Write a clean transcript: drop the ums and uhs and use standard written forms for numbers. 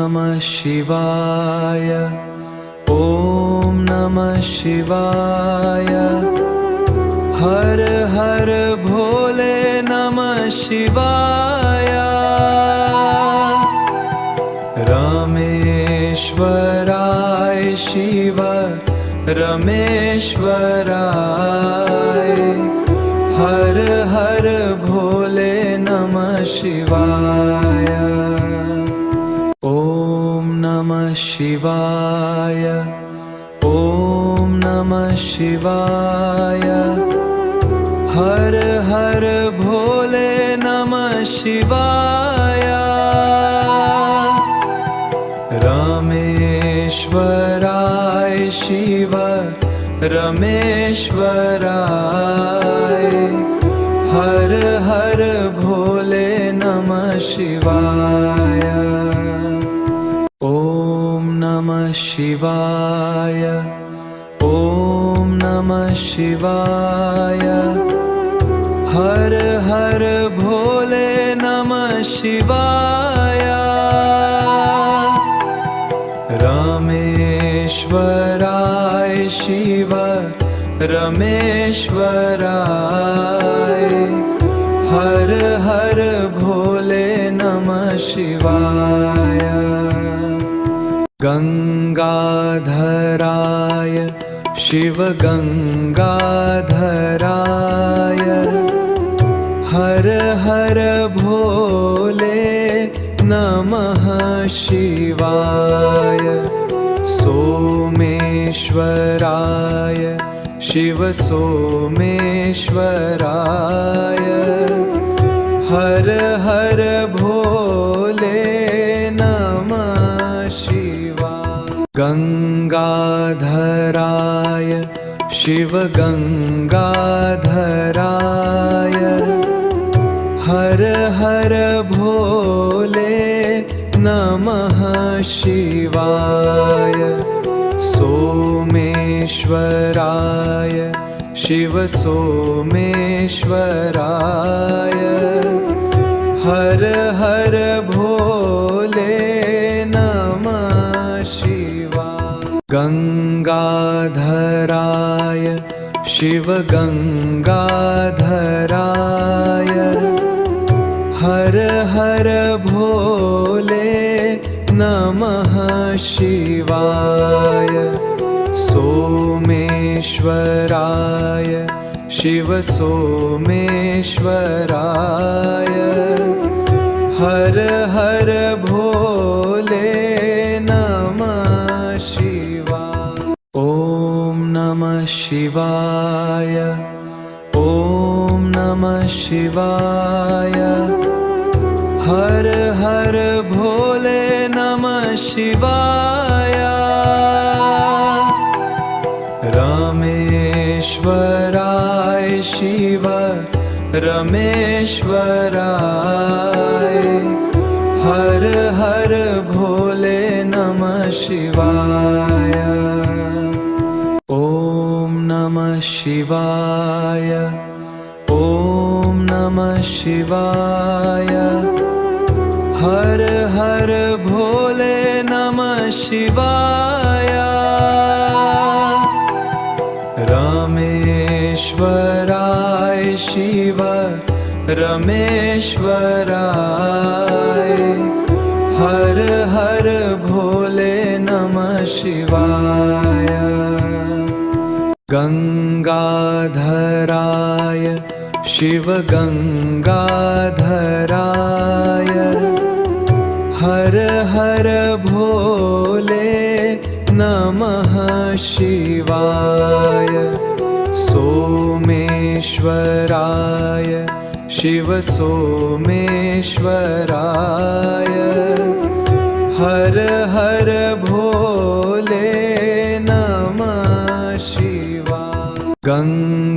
नमः शिवाय। ॐ नमः शिवाय। हर हर भोले नमः शिवाय। रमेश्वराय शिव रमेश्वराय। हर हर भोले नमः शिवाय। ॐ नमः शिवाय। ॐ नमः शिवाय। हर हर भोले नमः शिवाय। रमेश्वराय शिव रमेश्वराय। हर हर भोले नमः शिवाय। ॐ नमः शिवाय। ॐ नमः शिवाय। हर हर भोले नमः शिवाय। रमेश्वराय शिव रमेश्वराय। हर हर भोले नमः शिवाय। गंगाधराय शिव गंगाधराय। हर हर भोले नमः शिवाय। सोमेश्वराय शिव सोमेश्वराय। हर हर भोले नमः शिवाय। गंगाधराय शिव गंगाधराय। हर हर भोले नमः शिवाय। सोमेश्वराय शिव सोमेश्वराय। हर हर भोले नमः शिवाय। गंगाधराय शिव गंगाधराय। हर हर भोले नमः शिवाय। सोमेश्वराय शिव सोमेश्वराय। हर हर भोले नमः शिवाय। ॐ नमः शिवाय। ॐ नमः शिवाय। हर हर भोले नमः शिवाय। रमेश्वराय शिव रमेश्वराय। हर हर भोले नमः शिवाय। ॐ नमः शिवाय। ॐ नमः शिवाय। हर हर भोले नमः शिवाय। रमेश्वराय शिव रमेश्वराय। हर हर भोले नमः शिवाय। गंगाधराय शिव गंगाधराय। हर हर भोले नमः शिवाय। सोमेश्वराय शिव सोमेश्वराय। हर हर भोले नमः शिवाय। गंगाधराय